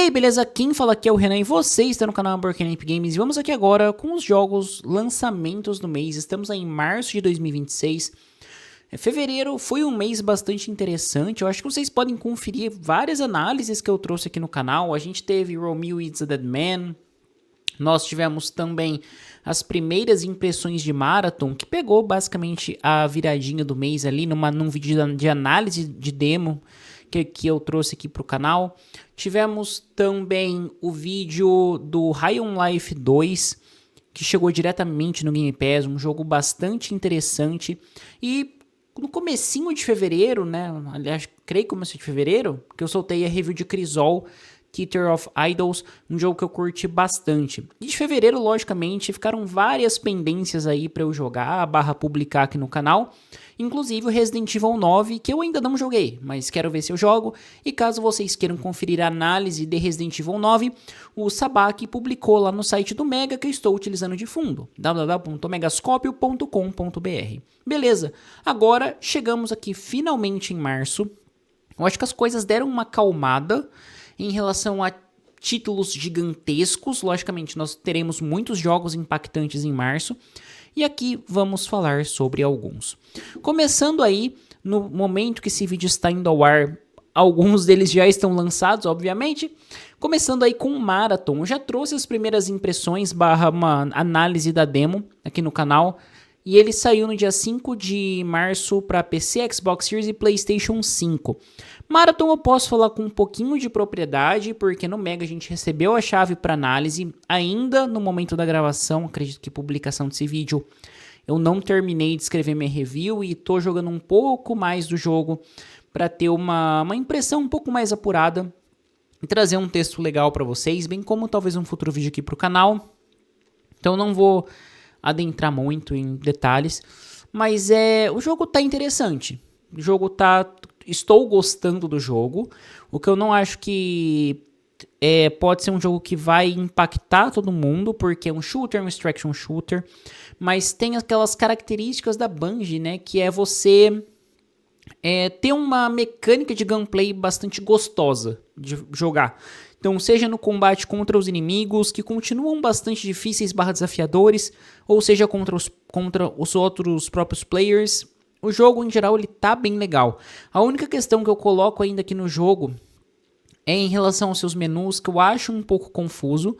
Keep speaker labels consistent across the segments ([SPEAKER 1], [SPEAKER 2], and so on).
[SPEAKER 1] aí, beleza? Quem fala aqui é o Renan e você está no canal Burkenamp Games. E vamos aqui agora com os jogos lançamentos do mês. Estamos aí em março de 2026. Fevereiro foi um mês bastante interessante. Eu acho que vocês podem conferir várias análises que eu trouxe aqui no canal. A gente teve Romeo It's a Dead Man. Nós tivemos também as primeiras impressões de Marathon, que pegou basicamente a viradinha do mês ali num vídeo de análise de demo que eu trouxe aqui para o canal. Tivemos também o vídeo do High on Life 2, que chegou diretamente no Game Pass, um jogo bastante interessante. E no comecinho de fevereiro, né, aliás, creio que começo de fevereiro, que eu soltei a review de Crisol, Theater of Idols, um jogo que eu curti bastante. E de fevereiro, logicamente, ficaram várias pendências aí para eu jogar, publicar aqui no canal. Inclusive o Resident Evil 9, que eu ainda não joguei, mas quero ver se eu jogo. E caso vocês queiram conferir a análise de Resident Evil 9, o Sabaki publicou lá no site do Mega, que eu estou utilizando de fundo, www.megascopio.com.br. Beleza, agora chegamos aqui finalmente em março. Eu acho que as coisas deram uma acalmada em relação a títulos gigantescos. Logicamente, nós teremos muitos jogos impactantes em março. E aqui vamos falar sobre alguns. Começando aí, no momento que esse vídeo está indo ao ar, alguns deles já estão lançados, obviamente. Começando aí com o Marathon. Eu já trouxe as primeiras impressões / uma análise da demo aqui no canal. E ele saiu no dia 5 de março para PC, Xbox Series e PlayStation 5. Marathon eu posso falar com um pouquinho de propriedade, porque no Mega a gente recebeu a chave para análise, ainda no momento da gravação, acredito que publicação desse vídeo, eu não terminei de escrever minha review e tô jogando um pouco mais do jogo para ter uma impressão um pouco mais apurada e trazer um texto legal para vocês, bem como talvez um futuro vídeo aqui pro canal. Então não vou adentrar muito em detalhes, mas o jogo tá interessante. O jogo estou gostando do jogo. O que eu não acho que pode ser um jogo que vai impactar todo mundo, porque é um shooter, um extraction shooter, mas tem aquelas características da Bungie, né, que é você ter uma mecânica de gameplay bastante gostosa de jogar. Então, seja no combate contra os inimigos, que continuam bastante difíceis / desafiadores, ou seja contra os outros próprios players, o jogo em geral ele tá bem legal. A única questão que eu coloco ainda aqui no jogo é em relação aos seus menus, que eu acho um pouco confuso,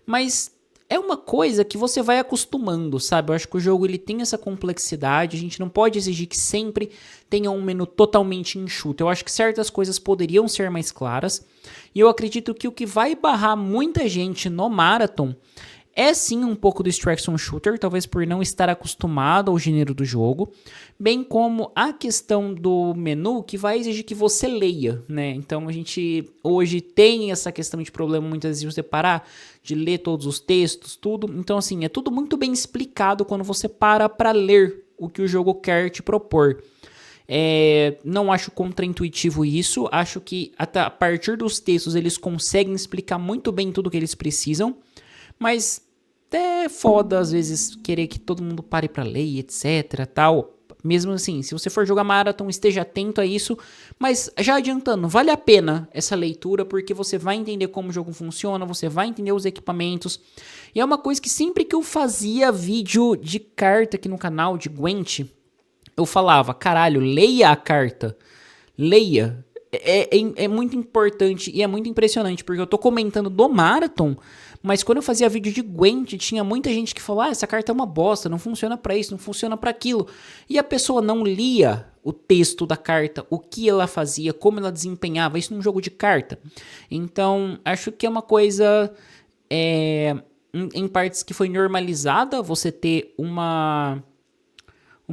[SPEAKER 1] mas é uma coisa que você vai acostumando, sabe? Eu acho que o jogo ele tem essa complexidade, a gente não pode exigir que sempre tenha um menu totalmente enxuto. Eu acho que certas coisas poderiam ser mais claras, e eu acredito que o que vai barrar muita gente no Marathon é sim um pouco do extraction shooter, talvez por não estar acostumado ao gênero do jogo, bem como a questão do menu que vai exigir que você leia, né? Então a gente hoje tem essa questão de problema muitas vezes de você parar de ler todos os textos, tudo. Então assim, é tudo muito bem explicado quando você para ler o que o jogo quer te propor. Não acho contraintuitivo isso, acho que até a partir dos textos eles conseguem explicar muito bem tudo o que eles precisam, mas é foda às vezes querer que todo mundo pare pra ler e etc, tal. Mesmo assim, se você for jogar Marathon, esteja atento a isso, mas já adiantando, vale a pena essa leitura, porque você vai entender como o jogo funciona, você vai entender os equipamentos, e é uma coisa que sempre que eu fazia vídeo de carta aqui no canal, de Gwent, eu falava, caralho, leia a carta, leia. É muito importante e é muito impressionante, porque eu tô comentando do Marathon, mas quando eu fazia vídeo de Gwent, tinha muita gente que falava, essa carta é uma bosta, não funciona pra isso, não funciona pra aquilo. E a pessoa não lia o texto da carta, o que ela fazia, como ela desempenhava, isso num jogo de carta. Então, acho que é uma coisa, em partes que foi normalizada, você ter uma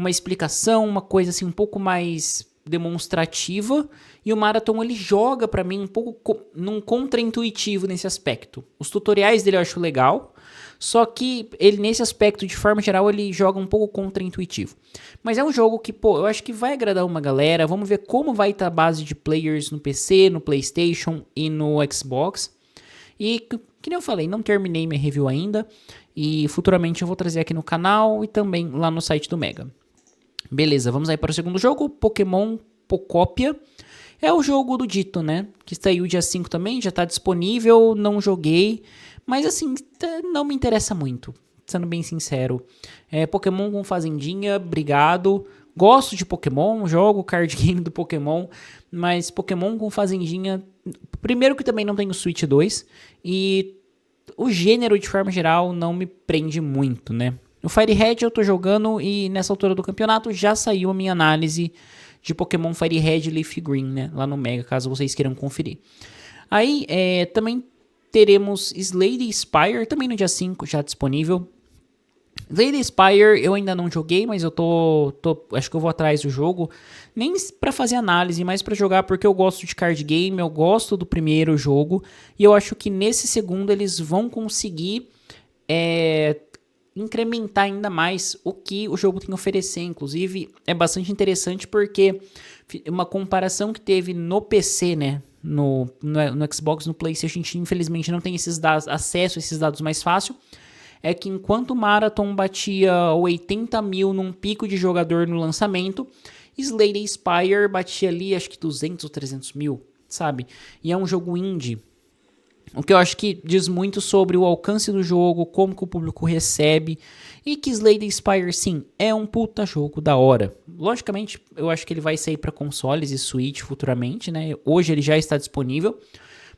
[SPEAKER 1] explicação, uma coisa assim um pouco mais demonstrativa, e o Marathon ele joga pra mim um pouco num contraintuitivo nesse aspecto. Os tutoriais dele eu acho legal, só que ele nesse aspecto de forma geral ele joga um pouco contraintuitivo. Mas é um jogo que, eu acho que vai agradar uma galera. Vamos ver como vai estar a base de players no PC, no PlayStation e no Xbox. E que nem eu falei, não terminei minha review ainda, e futuramente eu vou trazer aqui no canal e também lá no site do Mega. Beleza, vamos aí para o segundo jogo, Pokémon Pocópia. É o jogo do Dito, né? Que saiu dia 5 também, já tá disponível, não joguei. Mas assim, não me interessa muito, sendo bem sincero. Pokémon com Fazendinha, obrigado. Gosto de Pokémon, jogo o card game do Pokémon, mas Pokémon com Fazendinha... Primeiro que também não tenho Switch 2, e o gênero, de forma geral, não me prende muito, né? O Fire Red eu tô jogando e nessa altura do campeonato já saiu a minha análise de Pokémon Fire Red Leaf Green, né? Lá no Mega, caso vocês queiram conferir. Aí, também teremos Slade Spire, também no dia 5, já disponível. Slade Spire eu ainda não joguei, mas eu acho que eu vou atrás do jogo. Nem pra fazer análise, mas pra jogar porque eu gosto de card game, eu gosto do primeiro jogo. E eu acho que nesse segundo eles vão conseguir incrementar ainda mais o que o jogo tem a oferecer. Inclusive, é bastante interessante porque uma comparação que teve no PC, né? No Xbox, no PlayStation, a gente infelizmente não tem esses dados, acesso a esses dados mais fácil. É que enquanto o Marathon batia 80 mil num pico de jogador no lançamento, Slade Spire batia ali acho que 200 ou 300 mil, sabe? E é um jogo indie. O que eu acho que diz muito sobre o alcance do jogo, como que o público recebe, e que Slade Spire, sim, é um puta jogo da hora. Logicamente, eu acho que ele vai sair para consoles e Switch futuramente, né? Hoje ele já está disponível,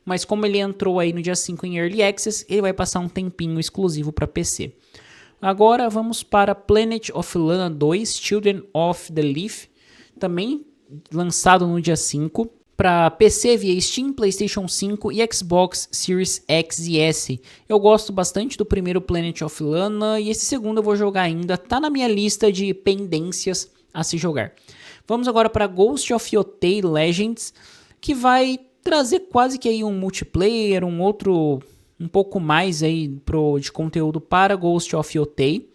[SPEAKER 1] mas como ele entrou aí no dia 5 em Early Access, ele vai passar um tempinho exclusivo para PC. Agora vamos para Planet of Lana 2, Children of the Leaf, também lançado no dia 5. Para PC via Steam, PlayStation 5 e Xbox Series X e S. Eu gosto bastante do primeiro Planet of Lana e esse segundo eu vou jogar ainda. Tá na minha lista de pendências a se jogar. Vamos agora para Ghost of Yotei Legends, que vai trazer quase que aí um multiplayer, um pouco mais aí de conteúdo para Ghost of Yotei.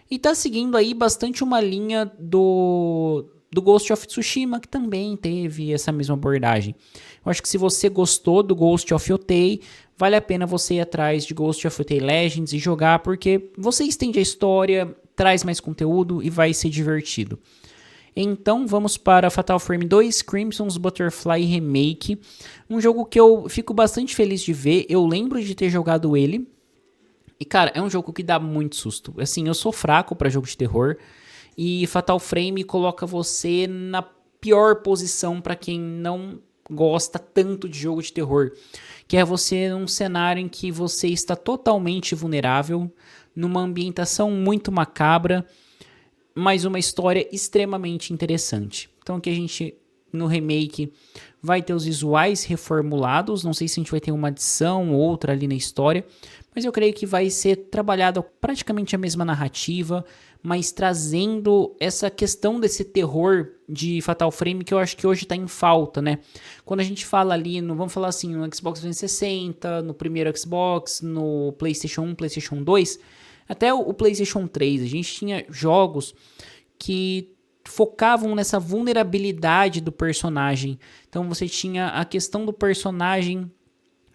[SPEAKER 1] E tá seguindo aí bastante uma linha do Ghost of Tsushima, que também teve essa mesma abordagem. Eu acho que se você gostou do Ghost of Yotei, vale a pena você ir atrás de Ghost of Yotei Legends e jogar, porque você estende a história, traz mais conteúdo e vai ser divertido. Então vamos para Fatal Frame 2, Crimson's Butterfly Remake, um jogo que eu fico bastante feliz de ver, eu lembro de ter jogado ele, e cara, é um jogo que dá muito susto. Assim, eu sou fraco para jogo de terror, e Fatal Frame coloca você na pior posição para quem não gosta tanto de jogo de terror, que é você num cenário em que você está totalmente vulnerável, numa ambientação muito macabra, mas uma história extremamente interessante. Então aqui a gente, no remake, vai ter os visuais reformulados, não sei se a gente vai ter uma adição ou outra ali na história, mas eu creio que vai ser trabalhada praticamente a mesma narrativa, mas trazendo essa questão desse terror de Fatal Frame que eu acho que hoje está em falta, né? Quando a gente fala ali, vamos falar assim, no Xbox 360, no primeiro Xbox, no PlayStation 1, PlayStation 2, até o PlayStation 3, a gente tinha jogos que focavam nessa vulnerabilidade do personagem. Então você tinha a questão do personagem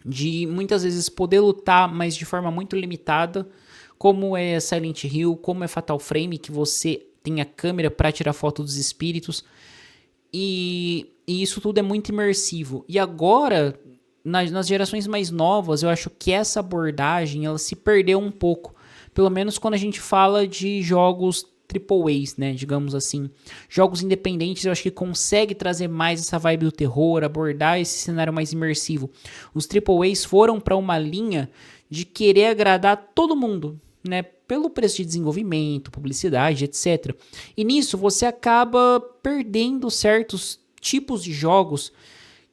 [SPEAKER 1] de muitas vezes poder lutar, mas de forma muito limitada, como é Silent Hill, como é Fatal Frame, que você tem a câmera para tirar foto dos espíritos, e isso tudo é muito imersivo. E agora, nas gerações mais novas, eu acho que essa abordagem ela se perdeu um pouco, pelo menos quando a gente fala de jogos AAAs, né, digamos assim. Jogos independentes eu acho que consegue trazer mais essa vibe do terror, abordar esse cenário mais imersivo. Os AAAs foram para uma linha de querer agradar todo mundo, né, pelo preço de desenvolvimento, publicidade, etc. E nisso você acaba perdendo certos tipos de jogos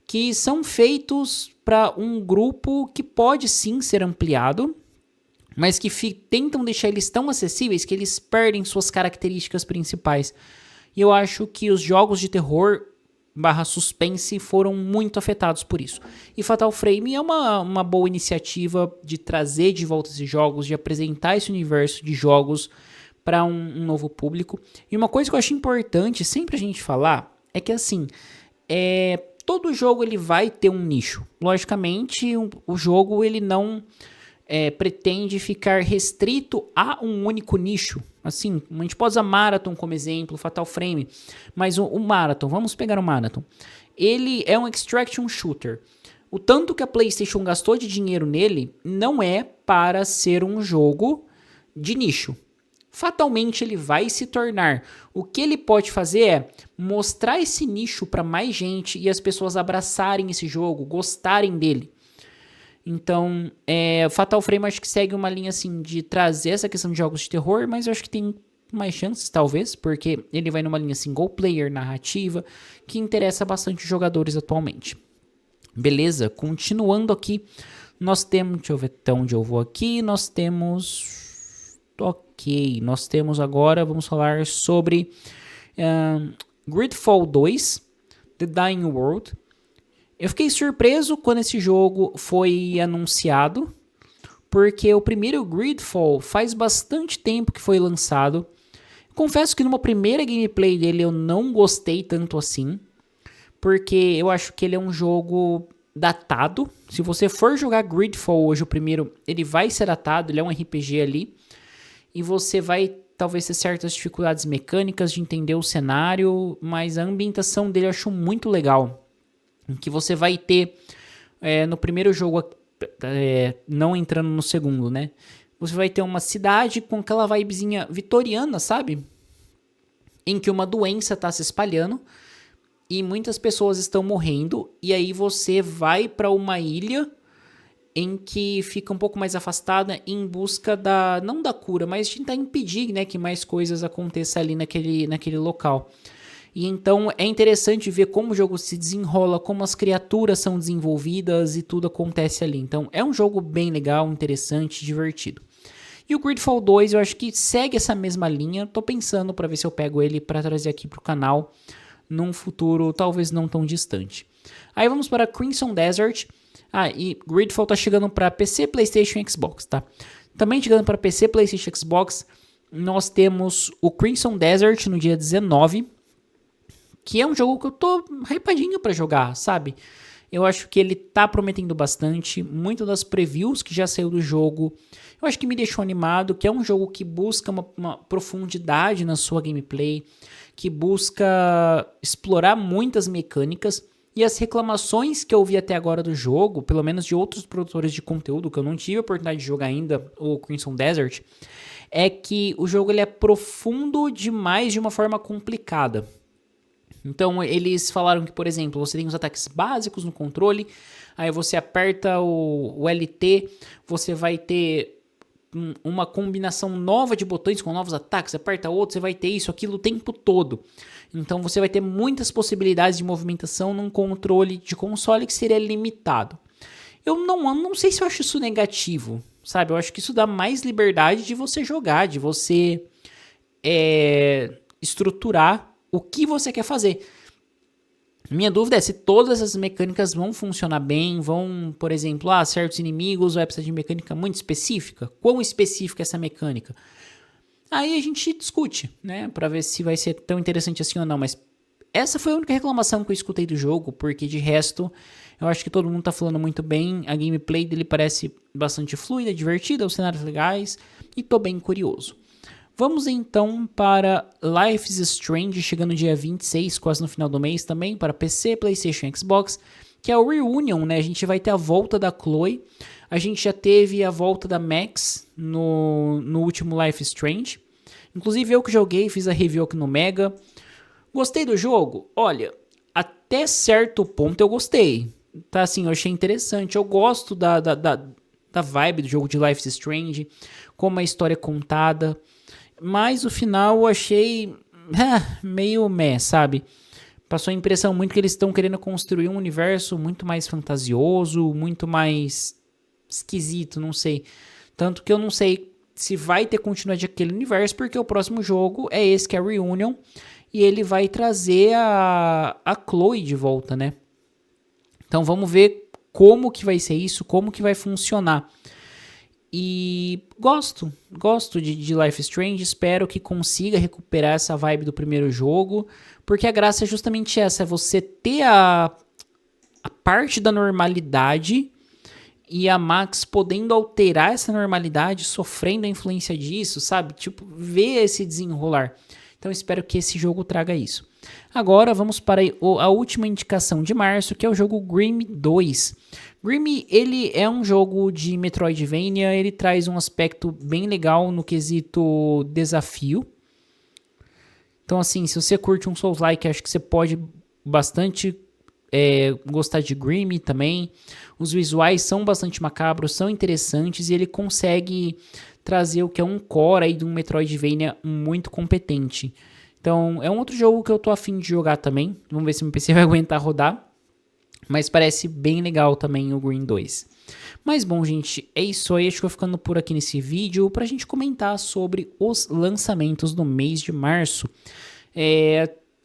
[SPEAKER 1] que são feitos para um grupo que pode sim ser ampliado, mas que tentam deixar eles tão acessíveis que eles perdem suas características principais. E eu acho que os jogos de terror / suspense foram muito afetados por isso. E Fatal Frame é uma boa iniciativa de trazer de volta esses jogos, de apresentar esse universo de jogos para um novo público. E uma coisa que eu acho importante sempre a gente falar é que assim, todo jogo ele vai ter um nicho. Logicamente, o jogo ele não pretende ficar restrito a um único nicho. Assim, a gente pode usar Marathon como exemplo, Fatal Frame, mas o Marathon, vamos pegar o Marathon. ele é um extraction shooter. O tanto que a PlayStation gastou de dinheiro nele não é para ser um jogo de nicho. Fatalmente ele vai se tornar. O que ele pode fazer é mostrar esse nicho para mais gente e as pessoas abraçarem esse jogo, gostarem dele. Então, Fatal Frame acho que segue uma linha assim de trazer essa questão de jogos de terror, mas eu acho que tem mais chances, talvez, porque ele vai numa linha single player, narrativa, que interessa bastante os jogadores atualmente. Beleza? Continuando aqui, nós temos, deixa eu ver até onde eu vou aqui, nós temos agora, vamos falar sobre Gridfall 2, The Dying World. Eu fiquei surpreso quando esse jogo foi anunciado, porque o primeiro Gridfall faz bastante tempo que foi lançado. Confesso que numa primeira gameplay dele eu não gostei tanto assim, porque eu acho que ele é um jogo datado. Se você for jogar Gridfall hoje, o primeiro, ele vai ser datado, ele é um RPG ali, e você vai talvez ter certas dificuldades mecânicas de entender o cenário, mas a ambientação dele eu acho muito legal. Que você vai ter no primeiro jogo, não entrando no segundo, né? Você vai ter uma cidade com aquela vibezinha vitoriana, sabe? Em que uma doença está se espalhando e muitas pessoas estão morrendo. E aí você vai para uma ilha em que fica um pouco mais afastada em busca não da cura, mas de tentar impedir, né, que mais coisas aconteçam ali naquele local. E então é interessante ver como o jogo se desenrola, como as criaturas são desenvolvidas e tudo acontece ali. Então é um jogo bem legal, interessante, divertido. E o Gridfall 2 eu acho que segue essa mesma linha. Tô pensando para ver se eu pego ele para trazer aqui pro canal num futuro talvez não tão distante. Aí vamos para Crimson Desert. E Gridfall tá chegando para PC, PlayStation e Xbox, tá? Também chegando para PC, PlayStation e Xbox, nós temos o Crimson Desert no dia 19, que é um jogo que eu tô hypadinho pra jogar, sabe? Eu acho que ele tá prometendo bastante, muito das previews que já saiu do jogo, eu acho que me deixou animado, que é um jogo que busca uma profundidade na sua gameplay, que busca explorar muitas mecânicas, e as reclamações que eu vi até agora do jogo, pelo menos de outros produtores de conteúdo, que eu não tive a oportunidade de jogar ainda, o Crimson Desert, é que o jogo ele é profundo demais de uma forma complicada. Então eles falaram que, por exemplo, você tem os ataques básicos no controle, aí você aperta o LT, você vai ter uma combinação nova de botões com novos ataques, aperta outro, você vai ter isso, aquilo o tempo todo. Então você vai ter muitas possibilidades de movimentação num controle de console que seria limitado. Eu não sei se eu acho isso negativo, sabe? Eu acho que isso dá mais liberdade de você jogar, de você estruturar o que você quer fazer. Minha dúvida é se todas essas mecânicas vão funcionar bem, por exemplo, certos inimigos vai precisar de mecânica muito específica. Quão específica é essa mecânica? Aí a gente discute, né, pra ver se vai ser tão interessante assim ou não, mas essa foi a única reclamação que eu escutei do jogo, porque de resto, eu acho que todo mundo tá falando muito bem, a gameplay dele parece bastante fluida, divertida, os cenários legais, e tô bem curioso. Vamos então para Life is Strange, chegando no dia 26, quase no final do mês também, para PC, PlayStation e Xbox, que é o Reunion, né? A gente vai ter a volta da Chloe, a gente já teve a volta da Max no último Life is Strange. Inclusive eu que joguei, fiz a review aqui no Mega. Gostei do jogo? Olha, até certo ponto eu gostei. Tá assim, eu achei interessante. Eu gosto da vibe do jogo de Life is Strange, como a história é contada. Mas o final eu achei meio sabe? Passou a impressão muito que eles estão querendo construir um universo muito mais fantasioso, muito mais esquisito, não sei. Tanto que eu não sei se vai ter continuidade daquele universo, porque o próximo jogo é esse, que é a Reunion, e ele vai trazer a Chloe de volta, né? Então vamos ver como que vai ser isso, como que vai funcionar. E gosto de Life is Strange, espero que consiga recuperar essa vibe do primeiro jogo, porque a graça é justamente essa, é você ter a parte da normalidade e a Max podendo alterar essa normalidade, sofrendo a influência disso, sabe? Tipo, ver esse desenrolar. Então espero que esse jogo traga isso. Agora vamos para a última indicação de março, que é o jogo Grim 2. Grim, ele é um jogo de Metroidvania, ele traz um aspecto bem legal no quesito desafio. Então assim, se você curte um Souls-like, acho que você pode bastante gostar de Grim também. Os visuais são bastante macabros, são interessantes e ele consegue trazer o que é um core aí de um Metroidvania muito competente. Então é um outro jogo que eu tô afim de jogar também. Vamos ver se meu PC vai aguentar rodar. Mas parece bem legal também o Grim 2. Mas bom, gente, é isso aí. Acho que eu vou ficando por aqui nesse vídeo pra gente comentar sobre os lançamentos do mês de março.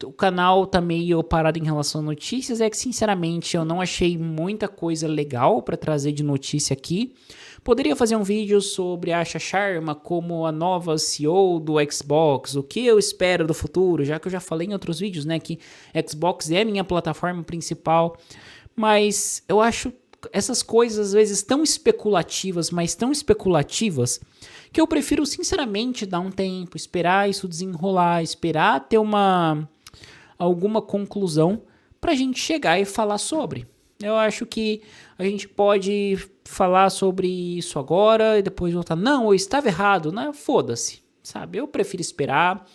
[SPEAKER 1] O canal tá meio parado em relação a notícias, é que sinceramente eu não achei muita coisa legal para trazer de notícia aqui. Poderia fazer um vídeo sobre a Asha Sharma como a nova CEO do Xbox, o que eu espero do futuro, já que eu já falei em outros vídeos, né, que Xbox é a minha plataforma principal, mas eu acho essas coisas às vezes tão especulativas, mas tão especulativas, que eu prefiro sinceramente dar um tempo, esperar isso desenrolar, esperar ter alguma conclusão pra gente chegar e falar sobre. Eu acho que a gente pode falar sobre isso agora e depois voltar. Não, eu estava errado, né? Foda-se, sabe? Eu prefiro esperar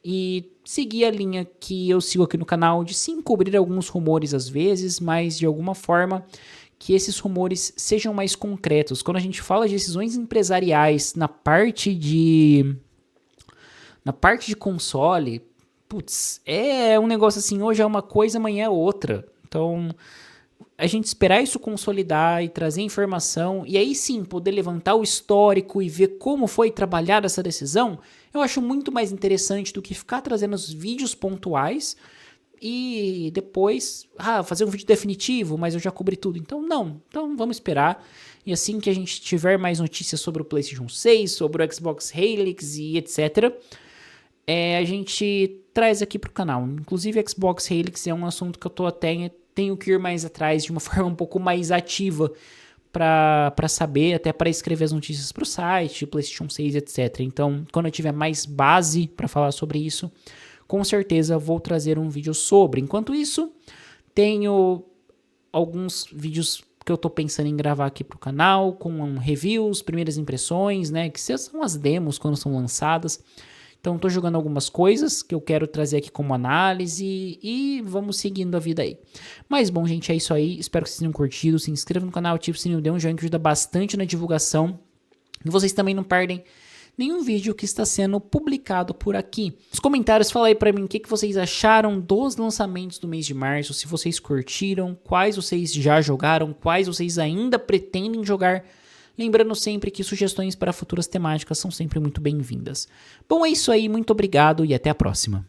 [SPEAKER 1] e seguir a linha que eu sigo aqui no canal de sim cobrir alguns rumores às vezes, mas de alguma forma que esses rumores sejam mais concretos. Quando a gente fala de decisões empresariais na parte de console, putz, é um negócio assim, hoje é uma coisa, amanhã é outra. Então, a gente esperar isso consolidar e trazer informação, e aí sim, poder levantar o histórico e ver como foi trabalhada essa decisão, eu acho muito mais interessante do que ficar trazendo os vídeos pontuais e depois, fazer um vídeo definitivo, mas eu já cobri tudo. Então, não. Então, vamos esperar. E assim que a gente tiver mais notícias sobre o PlayStation 6, sobre o Xbox Helix e etc., a gente traz aqui pro canal. Inclusive, Xbox Helix é um assunto que eu tenho que ir mais atrás de uma forma um pouco mais ativa para saber, até para escrever as notícias pro site, PlayStation 6, etc. Então, quando eu tiver mais base para falar sobre isso, com certeza vou trazer um vídeo sobre. Enquanto isso, tenho alguns vídeos que eu tô pensando em gravar aqui pro canal, com reviews, primeiras impressões, né, que são as demos quando são lançadas. Então, tô jogando algumas coisas que eu quero trazer aqui como análise e vamos seguindo a vida aí. Mas, bom, gente, é isso aí. Espero que vocês tenham curtido. Se inscreva no canal, ative o sininho, dê um joinha que ajuda bastante na divulgação. E vocês também não perdem nenhum vídeo que está sendo publicado por aqui. Nos comentários, fala aí pra mim o que vocês acharam dos lançamentos do mês de março, se vocês curtiram, quais vocês já jogaram, quais vocês ainda pretendem jogar. Lembrando sempre que sugestões para futuras temáticas são sempre muito bem-vindas. Bom, é isso aí, muito obrigado e até a próxima.